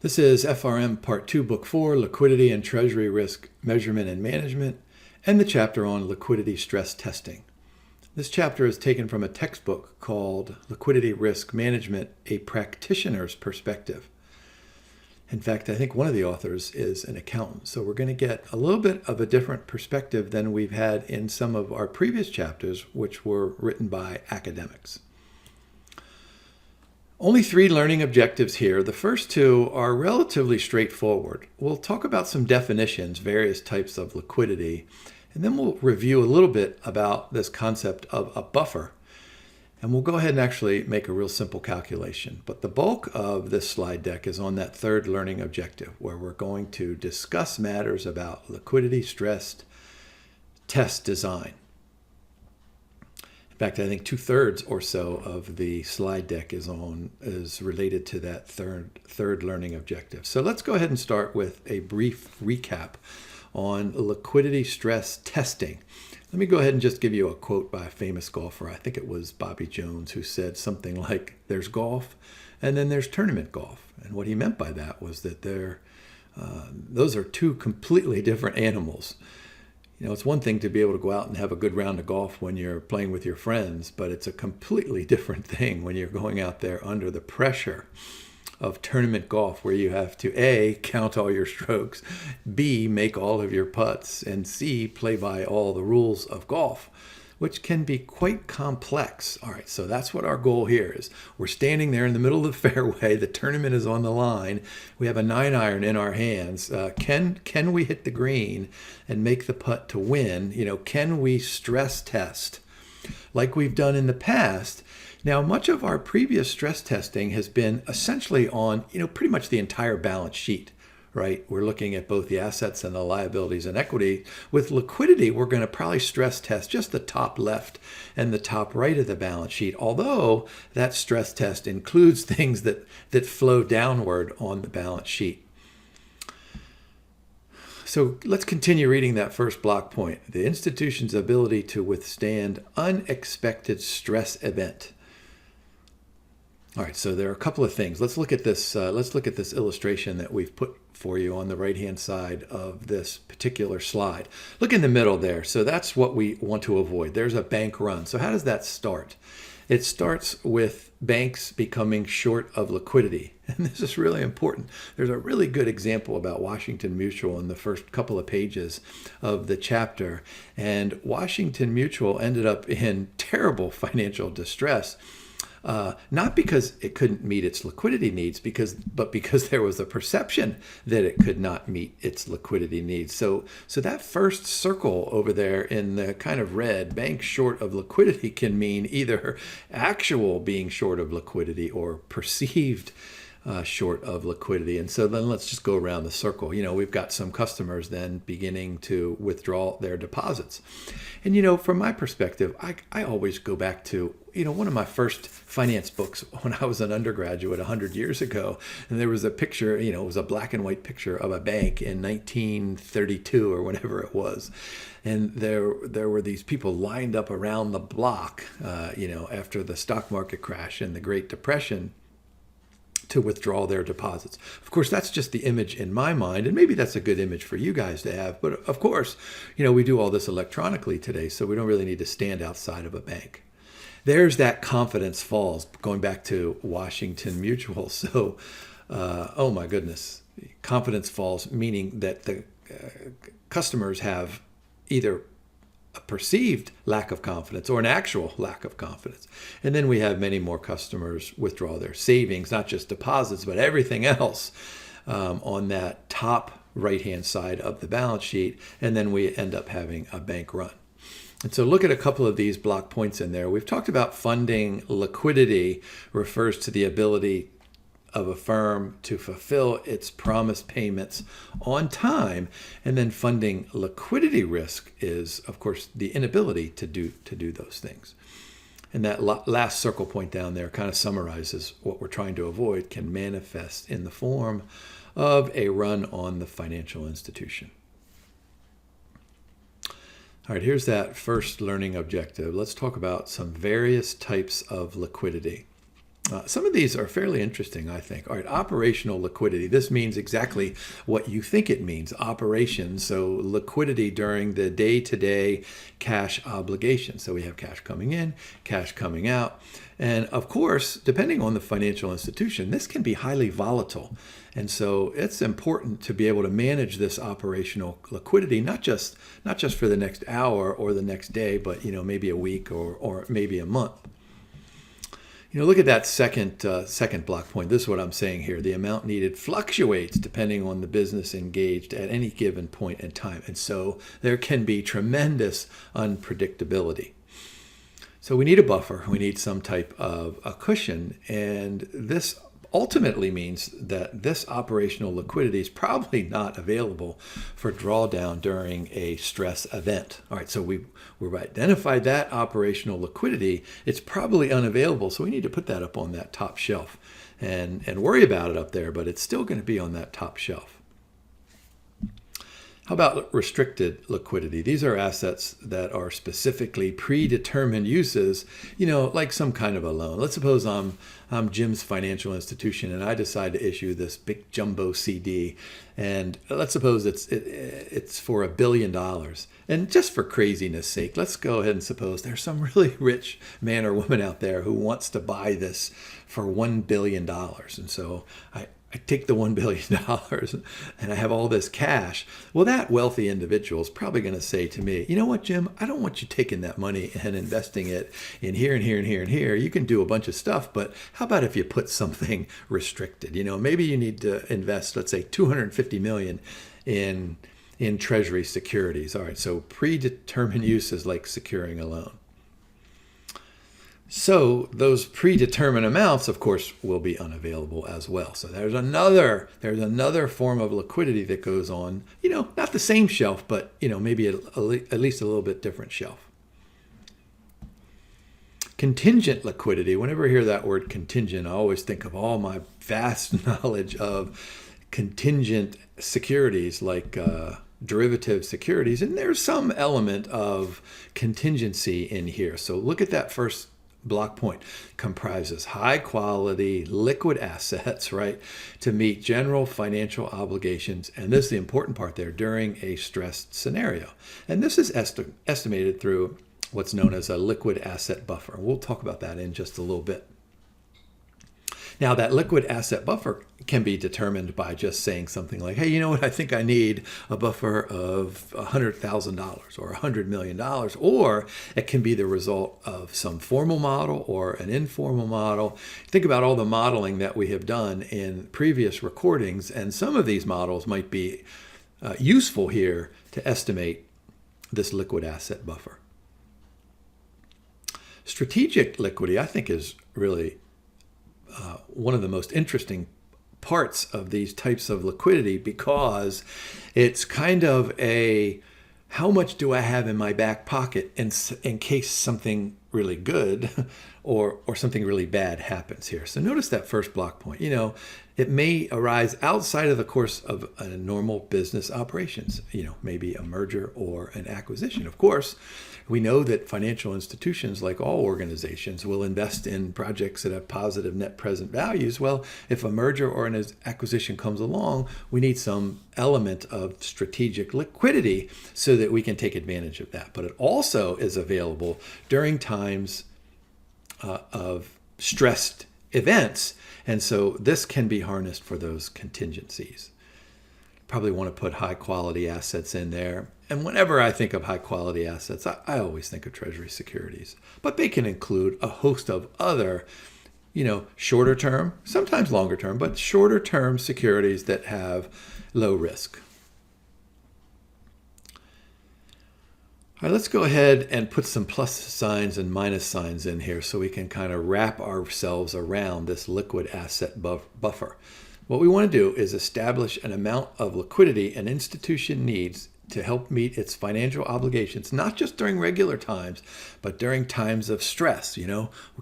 This is FRM Part 2, Book 4, Liquidity and Treasury Risk Measurement and Management, and the chapter on Liquidity Stress Testing. This chapter is taken from a textbook called Liquidity Risk Management, A Practitioner's Perspective. In fact, I think one of the authors is an accountant, so we're going to get a little bit of a different perspective than we've had in some of our previous chapters, which were written by academics. Only 3 learning objectives here. The first 2 are relatively straightforward. We'll talk about some definitions, various types of liquidity, and then we'll review a little bit about this concept of a buffer. And we'll go ahead and actually make a real simple calculation. But the bulk of this slide deck is on that 3rd learning objective, where we're going to discuss matters about liquidity stress test design. In fact, I think 2/3 or so of the slide deck is related to that third learning objective. So let's go ahead and start with a brief recap on liquidity stress testing. Let me go ahead and just give you a quote by a famous golfer. I think it was Bobby Jones, who said something like, "There's golf, and then there's tournament golf." And what he meant by that was that those are 2 completely different animals. You know, it's one thing to be able to go out and have a good round of golf when you're playing with your friends, but it's a completely different thing when you're going out there under the pressure of tournament golf, where you have to A, count all your strokes, B, make all of your putts, and C, play by all the rules of golf, which can be quite complex. All right, so that's what our goal here is. We're standing there in the middle of the fairway. The tournament is on the line. We have a 9-iron in our hands. Can we hit the green and make the putt to win? You know, can we stress test like we've done in the past? Now, much of our previous stress testing has been essentially on, pretty much the entire balance sheet. Right? We're looking at both the assets and the liabilities and equity. With liquidity, we're going to probably stress test just the top left and the top right of the balance sheet, although that stress test includes things that flow downward on the balance sheet. So let's continue reading that first block point. The institution's ability to withstand unexpected stress event. All right, so there are a couple of things. Let's look at this. Let's look at this illustration that we've put for you on the right-hand side of this particular slide. Look in the middle there. So that's what we want to avoid. There's a bank run. So how does that start? It starts with banks becoming short of liquidity. And this is really important. There's a really good example about Washington Mutual in the first couple of pages of the chapter. And Washington Mutual ended up in terrible financial distress. Not because it couldn't meet its liquidity needs, but because there was a perception that it could not meet its liquidity needs. So that first circle over there in the kind of red, bank short of liquidity, can mean either actual being short of liquidity or perceived short of liquidity. And so then let's just go around the circle. We've got some customers then beginning to withdraw their deposits. And, from my perspective, I always go back to, one of my first finance books when I was an undergraduate 100 years ago. And there was a picture, it was a black and white picture of a bank in 1932 or whenever it was. And there were these people lined up around the block, after the stock market crash and the Great Depression, to withdraw their deposits. Of course, that's just the image in my mind, and maybe that's a good image for you guys to have. But of course, we do all this electronically today, so we don't really need to stand outside of a bank. There's that confidence falls, going back to Washington Mutual. So, oh my goodness, confidence falls, meaning that the customers have either a perceived lack of confidence or an actual lack of confidence. And then we have many more customers withdraw their savings, not just deposits, but everything else on that top right-hand side of the balance sheet. And then we end up having a bank run. And so look at a couple of these block points in there. We've talked about funding liquidity refers to the ability of a firm to fulfill its promised payments on time, and then funding liquidity risk is, of course, the inability to do those things. And that last circle point down there kind of summarizes what we're trying to avoid can manifest in the form of a run on the financial institution. All right, here's that first learning objective. Let's talk about some various types of liquidity. Some of these are fairly interesting, I think. All right, operational liquidity. This means exactly what you think it means, operations. So liquidity during the day-to-day cash obligations. So we have cash coming in, cash coming out. And of course, depending on the financial institution, this can be highly volatile. And so it's important to be able to manage this operational liquidity, not just for the next hour or the next day, but maybe a week or maybe a month. Look at that second block point. This is what I'm saying here. The amount needed fluctuates depending on the business engaged at any given point in time. And so there can be tremendous unpredictability. So we need a buffer. We need some type of a cushion. And this ultimately means that this operational liquidity is probably not available for drawdown during a stress event. All right, so we've identified that operational liquidity. It's probably unavailable, so we need to put that up on that top shelf and worry about it up there, but it's still going to be on that top shelf. How about restricted liquidity? These are assets that are specifically predetermined uses, like some kind of a loan. Let's suppose I'm Jim's financial institution and I decide to issue this big jumbo CD. And let's suppose it's for $1 billion. And just for craziness sake, let's go ahead and suppose there's some really rich man or woman out there who wants to buy this for $1 billion. And so I take the $1 billion and I have all this cash. Well, that wealthy individual is probably going to say to me, you know what, Jim, I don't want you taking that money and investing it in here and here and here and here. You can do a bunch of stuff, but how about if you put something restricted? Maybe you need to invest, let's say, $250 million in Treasury securities. All right, so predetermined uses like securing a loan. So those predetermined amounts, of course, will be unavailable as well. So there's another form of liquidity that goes on, not the same shelf, but, maybe at least a little bit different shelf. Contingent liquidity. Whenever I hear that word contingent, I always think of all my vast knowledge of contingent securities like derivative securities. And there's some element of contingency in here. So look at that first block point. Comprises high quality liquid assets, right, to meet general financial obligations. And this is the important part there, during a stressed scenario. And this is estimated through what's known as a liquid asset buffer. We'll talk about that in just a little bit. Now, that liquid asset buffer can be determined by just saying something like, hey, you know what, I think I need a buffer of $100,000 or $100 million, or it can be the result of some formal model or an informal model. Think about all the modeling that we have done in previous recordings, and some of these models might be useful here to estimate this liquid asset buffer. Strategic liquidity, I think, is really one of the most interesting parts of these types of liquidity, because it's kind of a, how much do I have in my back pocket in case something really good or something really bad happens here. So notice that first block point. It may arise outside of the course of a normal business operations, maybe a merger or an acquisition. Of course, we know that financial institutions, like all organizations, will invest in projects that have positive net present values. Well, if a merger or an acquisition comes along, we need some element of strategic liquidity so that we can take advantage of that. But it also is available during times of stressed events. And so this can be harnessed for those contingencies. Probably want to put high quality assets in there. And whenever I think of high quality assets, I always think of Treasury securities. But they can include a host of other, shorter term, sometimes longer term, but shorter term securities that have low risk. All right, let's go ahead and put some plus signs and minus signs in here so we can kind of wrap ourselves around this liquid asset buffer. What we want to do is establish an amount of liquidity an institution needs to help meet its financial obligations, not just during regular times, but during times of stress.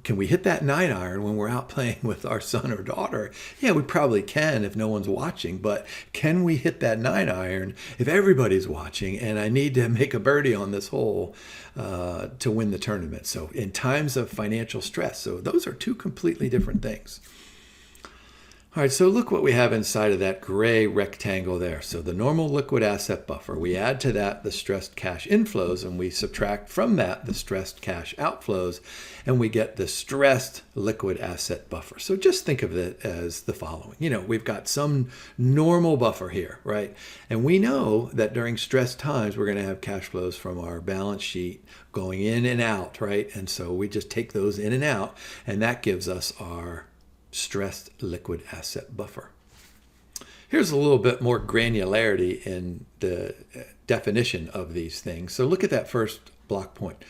Can we hit that 9-iron when we're out playing with our son or daughter? Yeah, we probably can if no one's watching, but can we hit that 9-iron if everybody's watching and I need to make a birdie on this hole to win the tournament? So in times of financial stress, so those are two completely different things. All right, so look what we have inside of that gray rectangle there. So the normal liquid asset buffer, we add to that the stressed cash inflows, and we subtract from that the stressed cash outflows, and we get the stressed liquid asset buffer. So just think of it as the following. We've got some normal buffer here, right? And we know that during stressed times, we're going to have cash flows from our balance sheet going in and out, right? And so we just take those in and out, and that gives us our stressed liquid asset buffer. Here's a little bit more granularity in the definition of these things. So look at that first block point.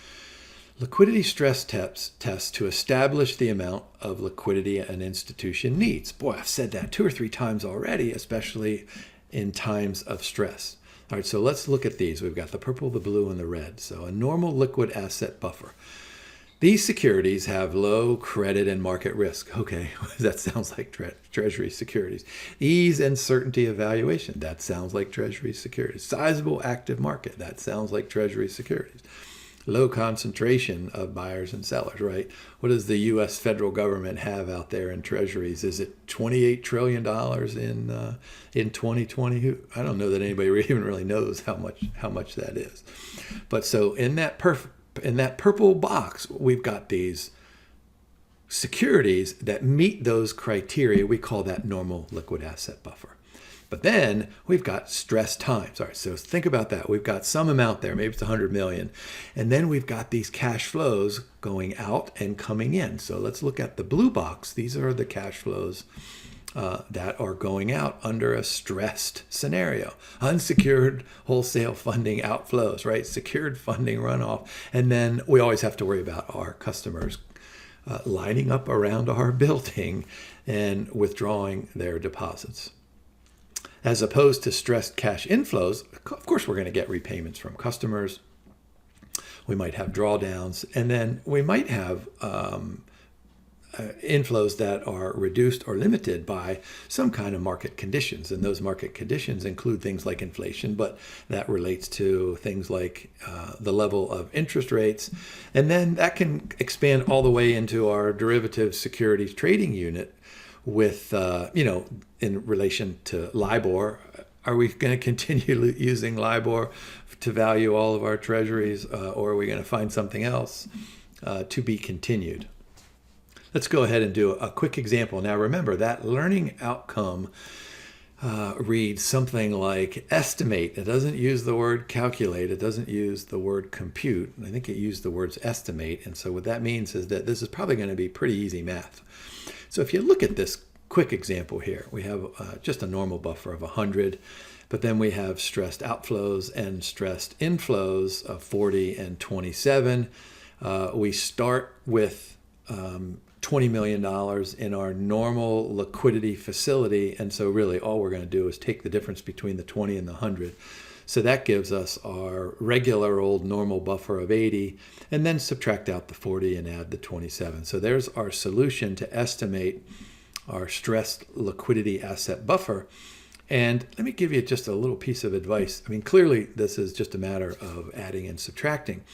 Liquidity stress tests to establish the amount of liquidity an institution needs. Boy, I've said that 2 or 3 times already, especially in times of stress. All right, so let's look at these. We've got the purple, the blue, and the red. So a normal liquid asset buffer. These securities have low credit and market risk. Okay, that sounds like Treasury securities. Ease and certainty of valuation. That sounds like Treasury securities. Sizable active market. That sounds like Treasury securities. Low concentration of buyers and sellers, right? What does the U.S. federal government have out there in treasuries? Is it $28 trillion in 2020? I don't know that anybody even really knows how much that is. But so in that purple box, we've got these securities that meet those criteria. We call that normal liquid asset buffer. But then we've got stress times. All right, so think about that. We've got some amount there, maybe it's 100 million. And then we've got these cash flows going out and coming in. So let's look at the blue box. These are the cash flows that are going out under a stressed scenario. Unsecured wholesale funding outflows, right? Secured funding runoff. And then we always have to worry about our customers lining up around our building and withdrawing their deposits. As opposed to stressed cash inflows, of course, we're going to get repayments from customers. We might have drawdowns, and then we might have inflows that are reduced or limited by some kind of market conditions. And those market conditions include things like inflation, but that relates to things like the level of interest rates. And then that can expand all the way into our derivative securities trading unit with, in relation to LIBOR. Are we going to continue using LIBOR to value all of our treasuries, or are we going to find something else to be continued? Let's go ahead and do a quick example. Now, remember that learning outcome reads something like estimate. It doesn't use the word calculate. It doesn't use the word compute. I think it used the words estimate. And so what that means is that this is probably going to be pretty easy math. So if you look at this quick example here, we have just a normal buffer of 100, but then we have stressed outflows and stressed inflows of 40 and 27. We start with $20 million in our normal liquidity facility. And so really all we're going to do is take the difference between the 20 and the 100. So that gives us our regular old normal buffer of 80, and then subtract out the 40 and add the 27. So there's our solution to estimate our stressed liquidity asset buffer. And let me give you just a little piece of advice. I mean, clearly this is just a matter of adding and subtracting.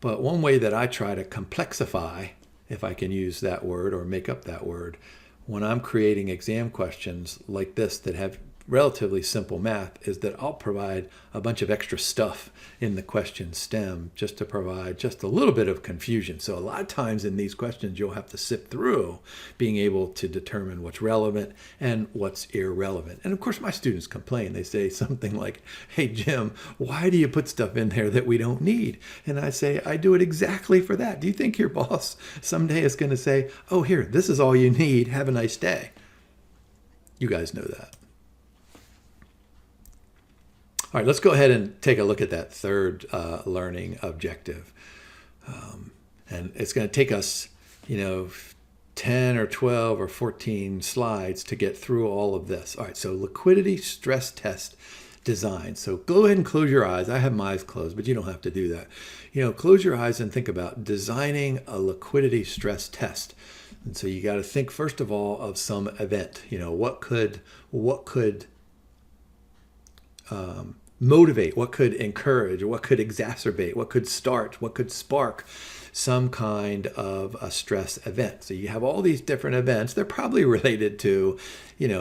But one way that I try to complexify, if I can use that word or make up that word, when I'm creating exam questions like this that have relatively simple math, is that I'll provide a bunch of extra stuff in the question stem just to provide just a little bit of confusion. So a lot of times in these questions, you'll have to sift through being able to determine what's relevant and what's irrelevant. And of course, my students complain. They say something like, hey, Jim, why do you put stuff in there that we don't need? And I say, I do it exactly for that. Do you think your boss someday is going to say, oh, here, this is all you need. Have a nice day? You guys know that. All right, let's go ahead and take a look at that third learning objective. And it's going to take us, 10 or 12 or 14 slides to get through all of this. All right, so liquidity stress test design. So go ahead and close your eyes. I have my eyes closed, but you don't have to do that. Close your eyes and think about designing a liquidity stress test. And so you got to think first of all of some event. What could motivate, what could encourage, what could exacerbate, what could start, what could spark some kind of a stress event. So you have all these different events. They're probably related to,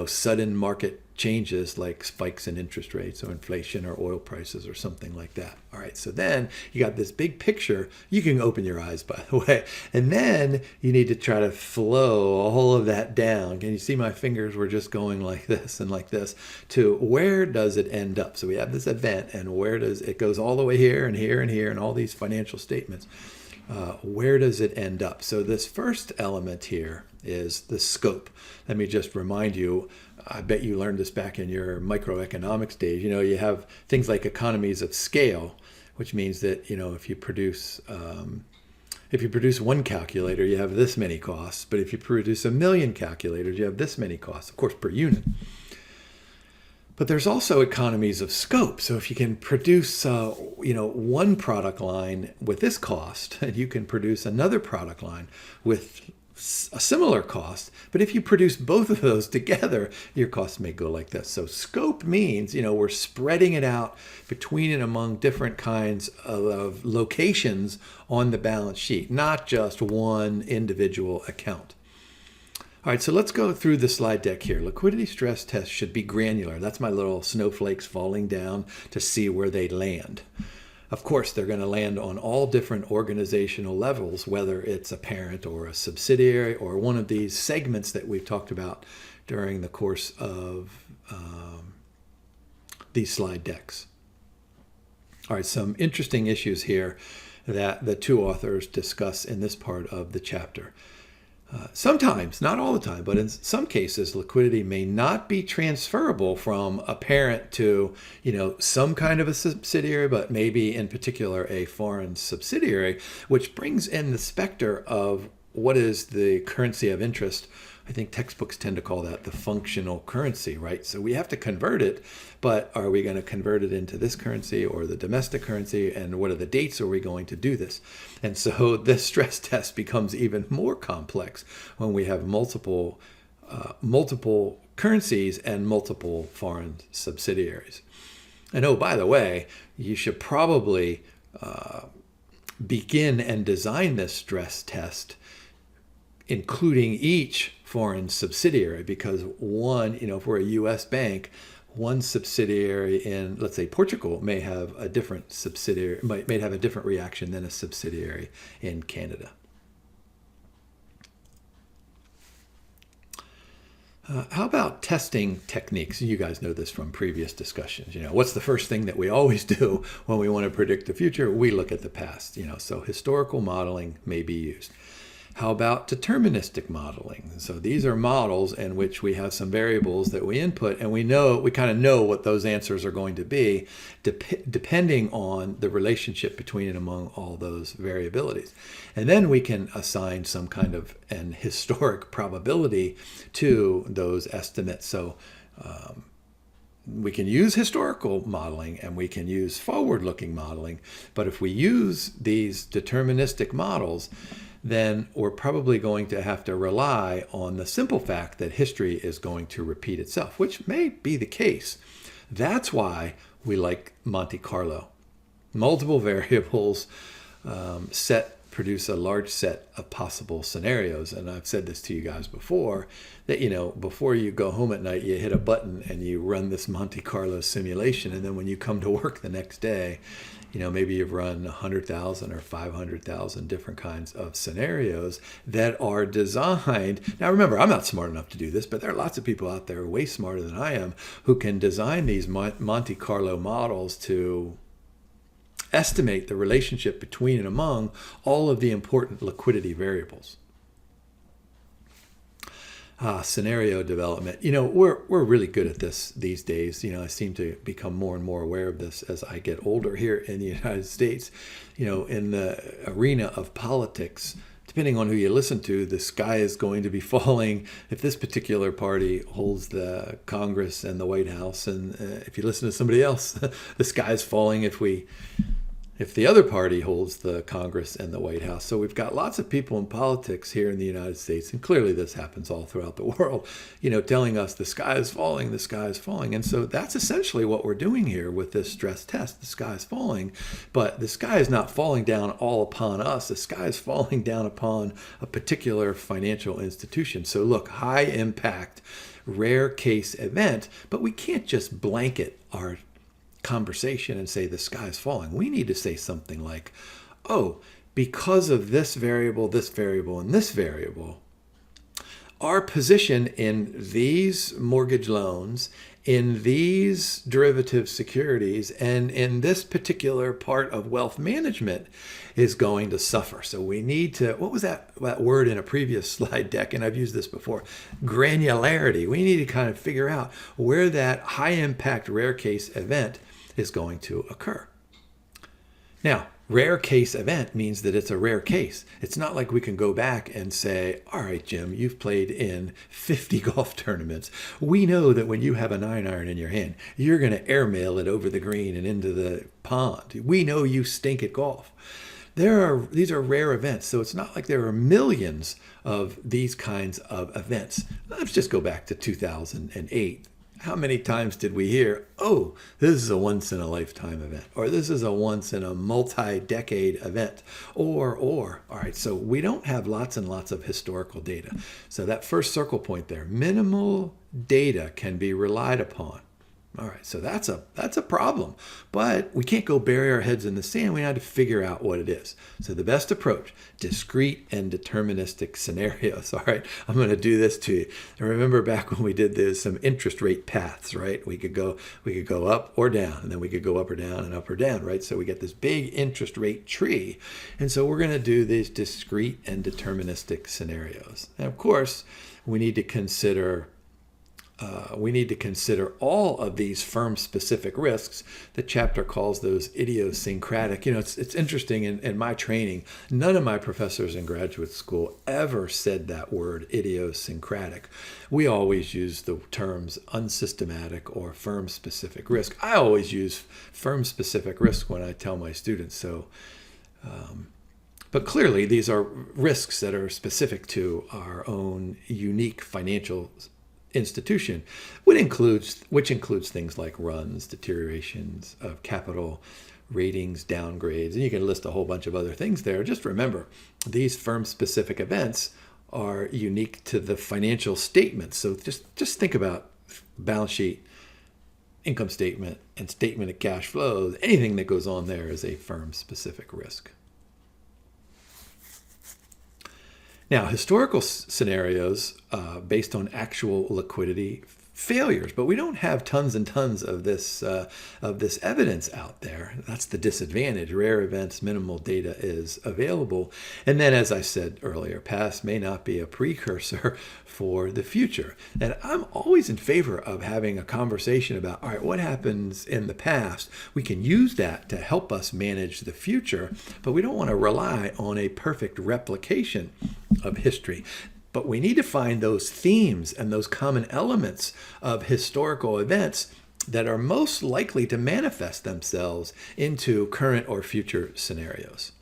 sudden market changes like spikes in interest rates or inflation or oil prices or something like that. All right, so then you got this big picture. You can open your eyes, by the way, and then you need to try to flow all of that down. Can you see my fingers were just going like this and like this to where does it end up? So we have this event, and where does it goes all the way here and here and here and all these financial statements. Where does it end up? So this first element here is the scope. Let me just remind you, I bet you learned this back in your microeconomics days. You have things like economies of scale, which means that, if you produce one calculator, you have this many costs. But if you produce 1 million calculators, you have this many costs, of course, per unit. But there's also economies of scope. So if you can produce, one product line with this cost, and you can produce another product line with a similar cost, but if you produce both of those together, your costs may go like this. So scope means, we're spreading it out between and among different kinds of locations on the balance sheet, not just one individual account. All right, so let's go through the slide deck here. Liquidity stress tests should be granular. That's my little snowflakes falling down to see where they land. Of course, they're going to land on all different organizational levels, whether it's a parent or a subsidiary or one of these segments that we've talked about during the course of these slide decks. All right, some interesting issues here that the two authors discuss in this part of the chapter. Sometimes, not all the time, but in some cases, liquidity may not be transferable from a parent to, some kind of a subsidiary, but maybe in particular a foreign subsidiary, which brings in the specter of what is the currency of interest. I think textbooks tend to call that the functional currency, right? So we have to convert it, but are we going to convert it into this currency or the domestic currency? And what are the dates are we going to do this? And so this stress test becomes even more complex when we have multiple currencies and multiple foreign subsidiaries. And oh, by the way, you should probably begin and design this stress test including each foreign subsidiary, because one, if we're a U.S. bank, one subsidiary in, let's say, Portugal may have a different subsidiary, may have a different reaction than a subsidiary in Canada. How about testing techniques? You guys know this from previous discussions. What's the first thing that we always do when we want to predict the future? We look at the past. So historical modeling may be used. How about deterministic modeling? So these are models in which we have some variables that we input, and we kind of know what those answers are going to be, depending on the relationship between and among all those variabilities. And then we can assign some kind of an historic probability to those estimates. So we can use historical modeling and we can use forward-looking modeling. But if we use these deterministic models, then we're probably going to have to rely on the simple fact that history is going to repeat itself, which may be the case. That's why we like Monte Carlo. Multiple variables produce a large set of possible scenarios. And I've said this to you guys before, that, before you go home at night, you hit a button and you run this Monte Carlo simulation. And then when you come to work the next day, maybe you've run 100,000 or 500,000 different kinds of scenarios that are designed. Now, remember, I'm not smart enough to do this, but there are lots of people out there way smarter than I am who can design these Monte Carlo models to estimate the relationship between and among all of the important liquidity variables. Scenario development. We're really good at this these days. I seem to become more and more aware of this as I get older here in the United States. In the arena of politics, depending on who you listen to, the sky is going to be falling if this particular party holds the Congress and the White House. And if you listen to somebody else, the sky is falling if the other party holds the Congress and the White House. So we've got lots of people in politics here in the United States, and clearly this happens all throughout the world, telling us the sky is falling, the sky is falling. And so that's essentially what we're doing here with this stress test. The sky is falling, but the sky is not falling down all upon us. The sky is falling down upon a particular financial institution. So look, high impact, rare case event, but we can't just blanket our conversation and say the sky is falling. We need to say something like, oh, because of this variable, and this variable, our position in these mortgage loans, in these derivative securities, and in this particular part of wealth management is going to suffer. So we need to, what was that word in a previous slide deck, and I've used this before, granularity. We need to kind of figure out where that high impact rare case event is going to occur. Now, rare case event means that it's a rare case. It's not like we can go back and say, all right, Jim, you've played in 50 golf tournaments. We know that when you have a 9-iron in your hand, you're going to airmail it over the green and into the pond. We know you stink at golf. These are rare events, so it's not like there are millions of these kinds of events. Let's just go back to 2008. How many times did we hear, oh, this is a once-in-a-lifetime event, or this is a once-in-a-multi-decade event, or, all right, so we don't have lots and lots of historical data. So that first circle point there, minimal data can be relied upon. All right, so that's a problem, but we can't go bury our heads in the sand. We have to figure out what it is. So the best approach, discrete and deterministic scenarios. All right, I'm going to do this to you. And remember back when we did this, some interest rate paths, right? We could go up or down, and then we could go up or down and up or down, right? So we get this big interest rate tree, and so we're going to do these discrete and deterministic scenarios. And of course, we need to consider all of these firm-specific risks. The chapter calls those idiosyncratic. It's interesting in my training, none of my professors in graduate school ever said that word idiosyncratic. We always use the terms unsystematic or firm-specific risk. I always use firm-specific risk when I tell my students. But clearly, these are risks that are specific to our own unique financial institution, which includes things like runs, deteriorations of capital, ratings, downgrades, and you can list a whole bunch of other things there. Just remember, these firm-specific events are unique to the financial statement. So just think about balance sheet, income statement, and statement of cash flows. Anything that goes on there is a firm-specific risk. Now, historical scenarios based on actual liquidity failures, but we don't have tons and tons of this evidence out there. That's the disadvantage. Rare events, minimal data is available. And then, as I said earlier, past may not be a precursor for the future. And I'm always in favor of having a conversation about, all right, what happens in the past? We can use that to help us manage the future, but we don't want to rely on a perfect replication of history. But we need to find those themes and those common elements of historical events that are most likely to manifest themselves into current or future scenarios.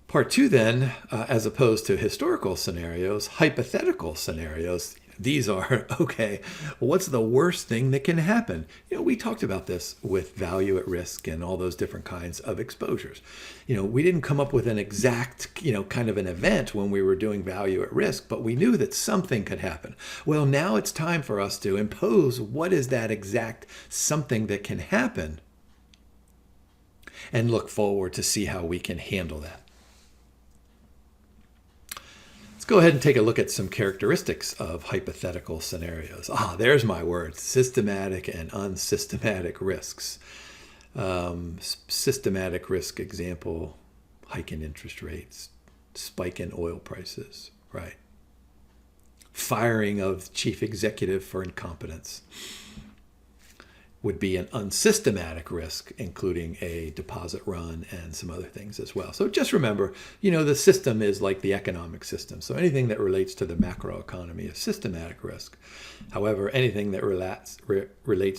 Part 2 then, as opposed to historical scenarios, hypothetical scenarios. These are, okay, what's the worst thing that can happen? We talked about this with value at risk and all those different kinds of exposures. We didn't come up with an exact, kind of an event when we were doing value at risk, but we knew that something could happen. Well, now it's time for us to impose what is that exact something that can happen and look forward to see how we can handle that. Go ahead and take a look at some characteristics of hypothetical scenarios. There's my word, systematic and unsystematic risks. Systematic risk example, hike in interest rates, spike in oil prices, right? Firing of chief executive for incompetence. would be an unsystematic risk, including a deposit run and some other things as well. So just remember, the system is like the economic system. So anything that relates to the macroeconomy is systematic risk. However, anything that relates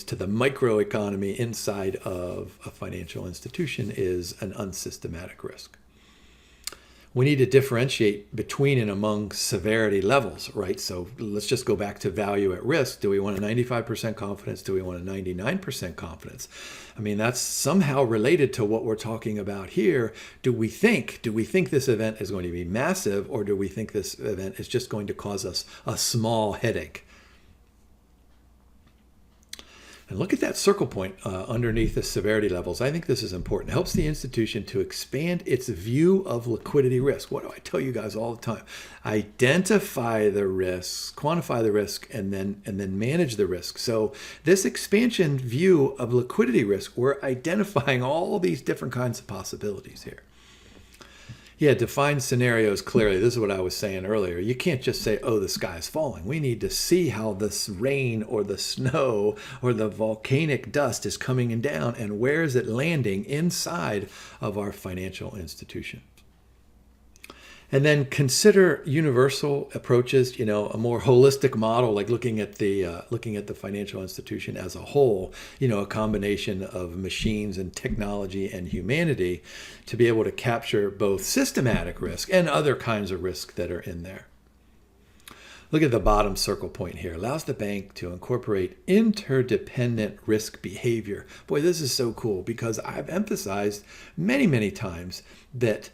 to the microeconomy inside of a financial institution is an unsystematic risk. We need to differentiate between and among severity levels, right? So let's just go back to value at risk. Do we want a 95% confidence? Do we want a 99% confidence? I mean, that's somehow related to what we're talking about here. Do we think this event is going to be massive, or do we think this event is just going to cause us a small headache? And look at that circle point underneath the severity levels. I think this is important. It helps the institution to expand its view of liquidity risk. What do I tell you guys all the time? Identify the risks, quantify the risk, and then manage the risk. So this expansion view of liquidity risk, we're identifying all these different kinds of possibilities here. Yeah, define scenarios clearly. This is what I was saying earlier. You can't just say, oh, the sky is falling. We need to see how this rain or the snow or the volcanic dust is coming down, and where is it landing inside of our financial institution. And then consider universal approaches, a more holistic model, like looking at the financial institution as a whole, a combination of machines and technology and humanity to be able to capture both systematic risk and other kinds of risk that are in there. Look at the bottom circle point here. Allows the bank to incorporate interdependent risk behavior. Boy, this is so cool, because I've emphasized many, many times that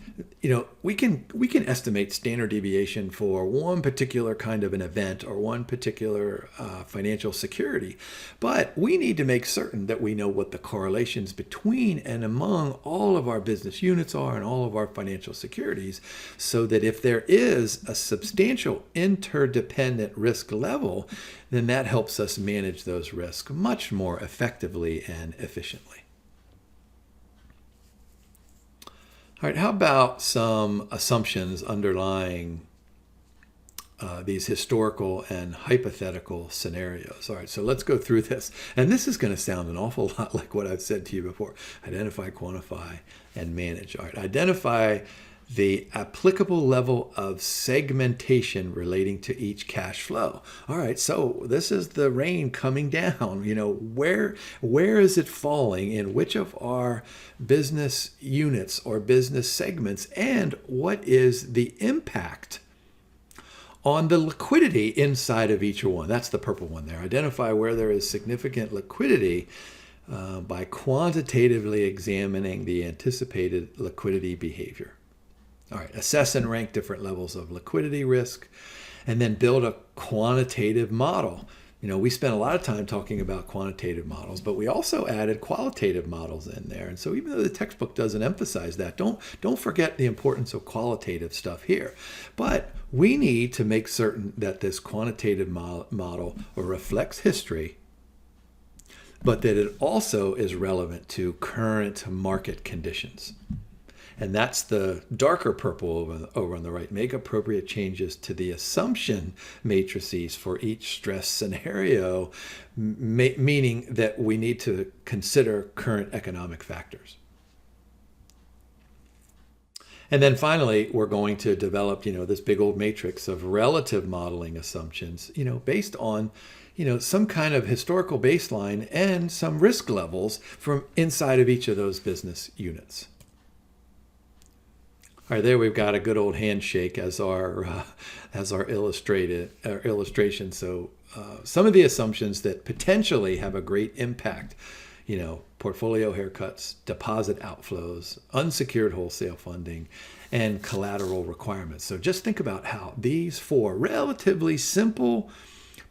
we can estimate standard deviation for one particular kind of an event or one particular financial security, but we need to make certain that we know what the correlations between and among all of our business units are and all of our financial securities, so that if there is a substantial interdependent risk level, then that helps us manage those risks much more effectively and efficiently. All right, how about some assumptions underlying these historical and hypothetical scenarios? All right, so let's go through this. And this is going to sound an awful lot like what I've said to you before. Identify, quantify, and manage. All right, identify the applicable level of segmentation relating to each cash flow. All right, so this is the rain coming down. Where is it falling in which of our business units or business segments, and what is the impact on the liquidity inside of each one? That's the purple one there. Identify where there is significant liquidity by quantitatively examining the anticipated liquidity behavior. All right, assess and rank different levels of liquidity risk, and then build a quantitative model. We spent a lot of time talking about quantitative models, but we also added qualitative models in there. And so even though the textbook doesn't emphasize that, don't forget the importance of qualitative stuff here. But we need to make certain that this quantitative model reflects history, but that it also is relevant to current market conditions. And that's the darker purple over on the right. Make appropriate changes to the assumption matrices for each stress scenario, meaning that we need to consider current economic factors. And then finally, we're going to develop, this big old matrix of relative modeling assumptions, based on, some kind of historical baseline and some risk levels from inside of each of those business units. All right, there we've got a good old handshake as our illustration. So some of the assumptions that potentially have a great impact, portfolio haircuts, deposit outflows, unsecured wholesale funding, and collateral requirements. So just think about how these four relatively simple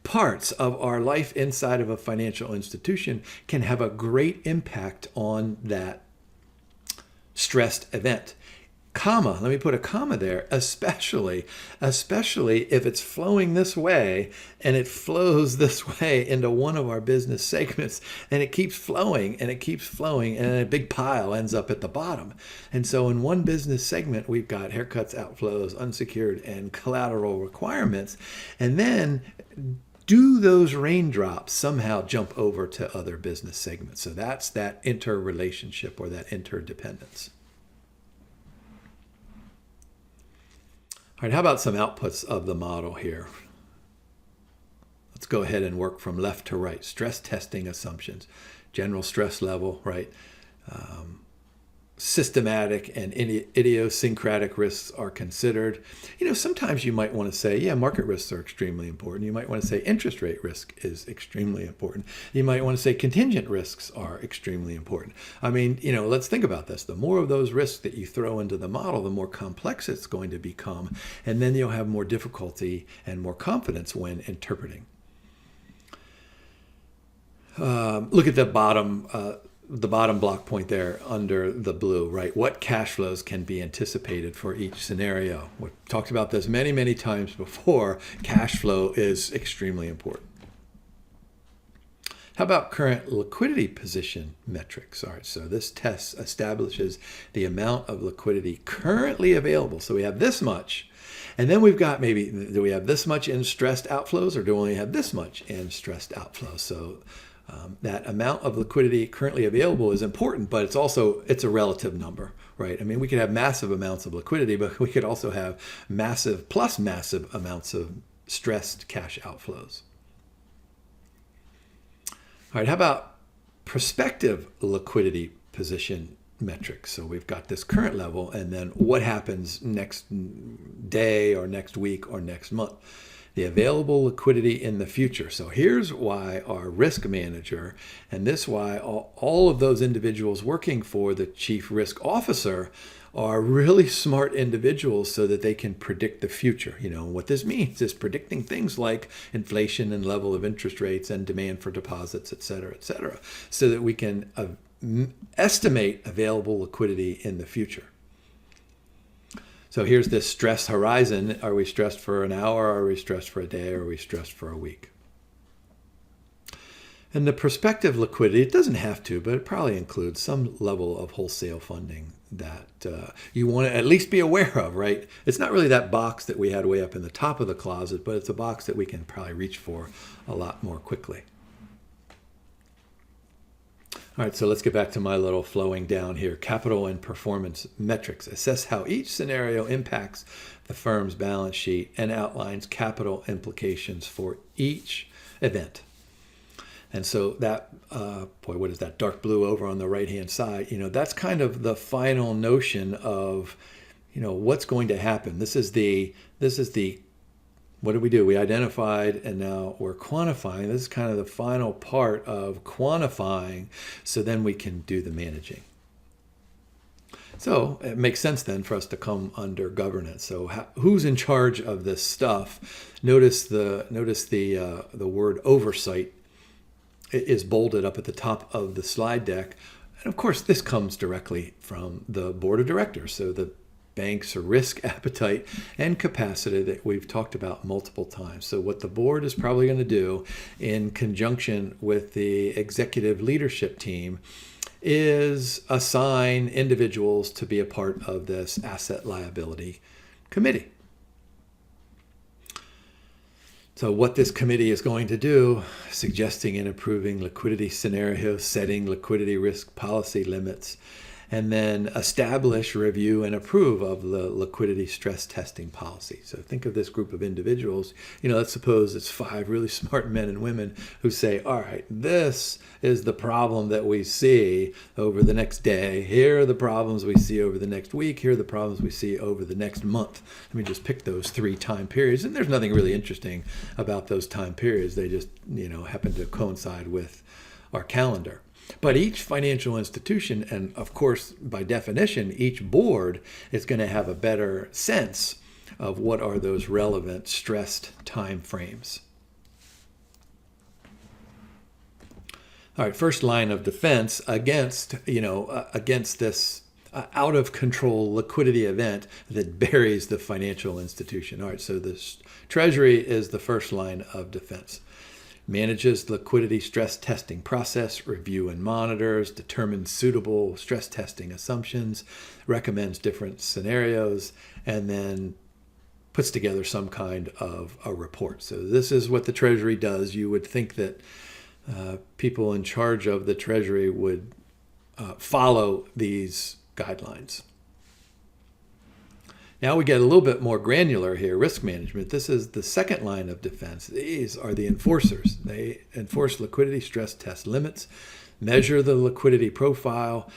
parts of our life inside of a financial institution can have a great impact on that stressed event. Let me put a comma there, especially if it's flowing this way and it flows this way into one of our business segments, and it keeps flowing and it keeps flowing, and a big pile ends up at the bottom. And so in one business segment, we've got haircuts, outflows, unsecured, and collateral requirements. And then do those raindrops somehow jump over to other business segments? So that's that interrelationship or that interdependence. All right, how about some outputs of the model here? Let's go ahead and work from left to right. Stress testing assumptions, general stress level, right? Systematic and idiosyncratic risks are considered. Sometimes you might want to say, yeah, market risks are extremely important. You might want to say interest rate risk is extremely important. You might want to say contingent risks are extremely important. Let's think about this. The more of those risks that you throw into the model, the more complex it's going to become. And then you'll have more difficulty and more confidence when interpreting. Look at the bottom block point there under the blue, right? What cash flows can be anticipated for each scenario? We've talked about this many, many times before. Cash flow is extremely important. How about current liquidity position metrics? All right, so this test establishes the amount of liquidity currently available. So we have this much. And then we've got do we have this much in stressed outflows, or do we only have this much in stressed outflows? So that amount of liquidity currently available is important, but it's a relative number, right? We could have massive amounts of liquidity, but we could also have massive plus massive amounts of stressed cash outflows. All right, how about prospective liquidity position metrics? So we've got this current level, and then what happens next day or next week or next month? The available liquidity in the future. So here's why our risk manager, and this why all of those individuals working for the chief risk officer are really smart individuals, so that they can predict the future. What this means is predicting things like inflation and level of interest rates and demand for deposits, et cetera, so that we can estimate available liquidity in the future. So here's this stress horizon. Are we stressed for an hour? Are we stressed for a day? Or are we stressed for a week? And the prospective liquidity, it doesn't have to, but it probably includes some level of wholesale funding that you want to at least be aware of, right? It's not really that box that we had way up in the top of the closet, but it's a box that we can probably reach for a lot more quickly. All right, so let's get back to my little flowing down here. Capital and performance metrics. Assess how each scenario impacts the firm's balance sheet and outlines capital implications for each event. And so that, what is that dark blue over on the right-hand side? That's kind of the final notion of, what's going to happen. This is the what did we do? We identified, and now we're quantifying. This is kind of the final part of quantifying, so then we can do the managing. So it makes sense then for us to come under governance. So who's in charge of this stuff? Notice the word oversight is bolded up at the top of the slide deck. And of course, this comes directly from the board of directors. So the bank's risk appetite and capacity that we've talked about multiple times. So what the board is probably going to do in conjunction with the executive leadership team is assign individuals to be a part of this asset liability committee. So what this committee is going to do, suggesting and approving liquidity scenarios, setting liquidity risk policy limits, and then establish, review, and approve of the liquidity stress testing policy. So think of this group of individuals. Let's suppose it's 5 really smart men and women who say, all right, this is the problem that we see over the next day. Here are the problems we see over the next week. Here are the problems we see over the next month. Let me just pick those 3 time periods. And there's nothing really interesting about those time periods. They just, happen to coincide with our calendar. But each financial institution, and of course, by definition, each board is going to have a better sense of what are those relevant stressed time frames. All right, first line of defense against this out of control liquidity event that buries the financial institution. All right, so this Treasury is the first line of defense. Manages liquidity stress testing process, review and monitors, determines suitable stress testing assumptions, recommends different scenarios, and then puts together some kind of a report. So this is what the Treasury does. You would think that people in charge of the Treasury would follow these guidelines. Now we get a little bit more granular here. Risk management. This is the second line of defense. These are the enforcers. They enforce liquidity stress test limits, measure the liquidity profile,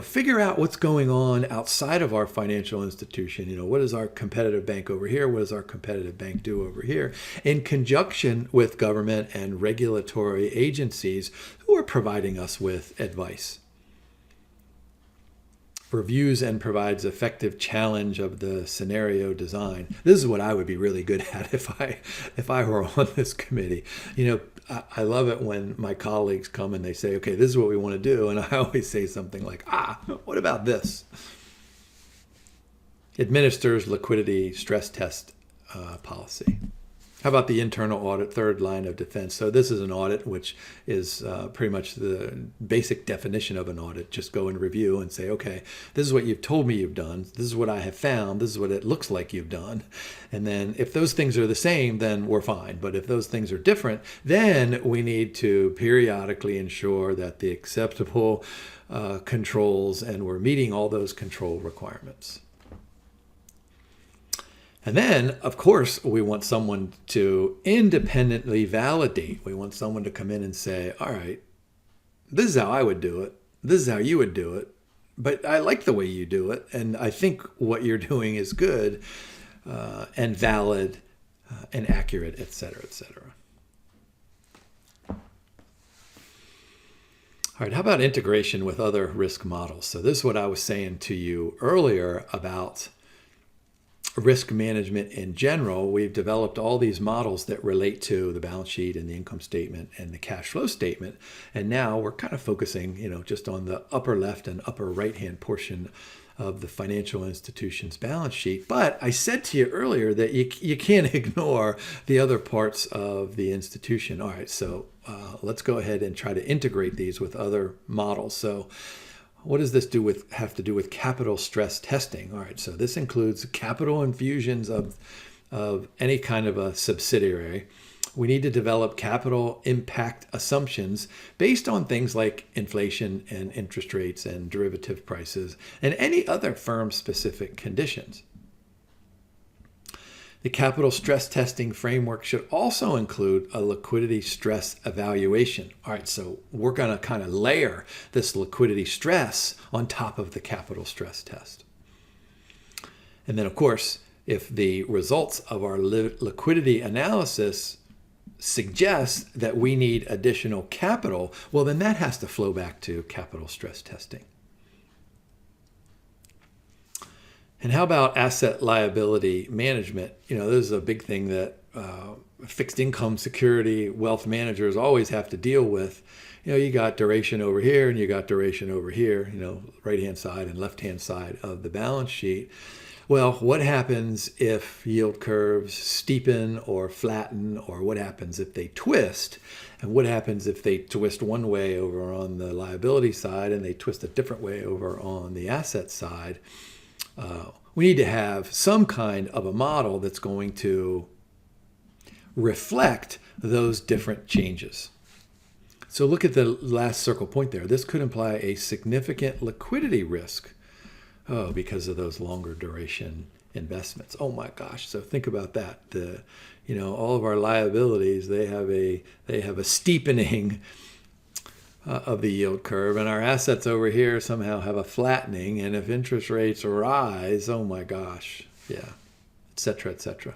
figure out what's going on outside of our financial institution. What does our competitive bank over here? What does our competitive bank do over here? In conjunction with government and regulatory agencies who are providing us with advice. Reviews and provides effective challenge of the scenario design. This is what I would be really good at if I were on this committee. I love it when my colleagues come and they say, okay, this is what we want to do. And I always say something like, what about this? Administers liquidity stress test policy. How about the internal audit, third line of defense? So this is an audit, which is pretty much the basic definition of an audit. Just go and review and say, okay, this is what you've told me you've done. This is what I have found. This is what it looks like you've done. And then if those things are the same, then we're fine. But if those things are different, then we need to periodically ensure that the acceptable controls and we're meeting all those control requirements. And then, of course, we want someone to independently validate. We want someone to come in and say, all right, this is how I would do it. This is how you would do it. But I like the way you do it. And I think what you're doing is good and valid and accurate, et cetera, et cetera. All right, how about integration with other risk models? So this is what I was saying to you earlier about risk management in general. We've developed all these models that relate to the balance sheet and the income statement and the cash flow statement. And now we're kind of focusing, just on the upper left and upper right-hand portion of the financial institution's balance sheet. But I said to you earlier that you can't ignore the other parts of the institution. All right, so let's go ahead and try to integrate these with other models. So what does this have to do with capital stress testing? All right, so this includes capital infusions of any kind of a subsidiary. We need to develop capital impact assumptions based on things like inflation and interest rates and derivative prices and any other firm-specific conditions. The capital stress testing framework should also include a liquidity stress evaluation. All right, so we're going to kind of layer this liquidity stress on top of the capital stress test. And then, of course, if the results of our liquidity analysis suggest that we need additional capital, well, then that has to flow back to capital stress testing. And how about asset liability management? This is a big thing that fixed income security wealth managers always have to deal with. You got duration over here and you got duration over here, right-hand side and left-hand side of the balance sheet. Well, what happens if yield curves steepen or flatten, or what happens if they twist? And what happens if they twist one way over on the liability side and they twist a different way over on the asset side? We need to have some kind of a model that's going to reflect those different changes. So look at the last circle point there. This could imply a significant liquidity risk because of those longer duration investments. Oh my gosh. So think about that. All of our liabilities, they have a steepening of the yield curve, and our assets over here somehow have a flattening. And if interest rates rise, oh my gosh, yeah, et cetera, et cetera.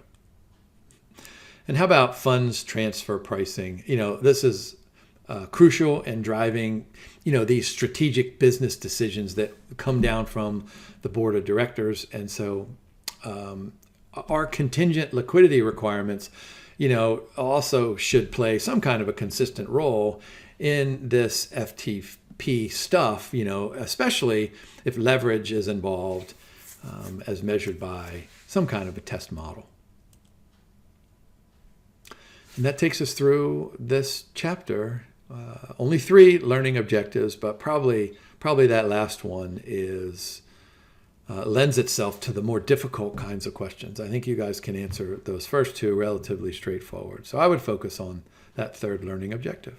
And how about funds transfer pricing? This is crucial in driving, these strategic business decisions that come down from the board of directors. And so our contingent liquidity requirements, also should play some kind of a consistent role in this FTP stuff, especially if leverage is involved as measured by some kind of a test model. And that takes us through this chapter. Only 3 learning objectives, but probably that last one is lends itself to the more difficult kinds of questions. I think you guys can answer those first two relatively straightforward. So I would focus on that third learning objective.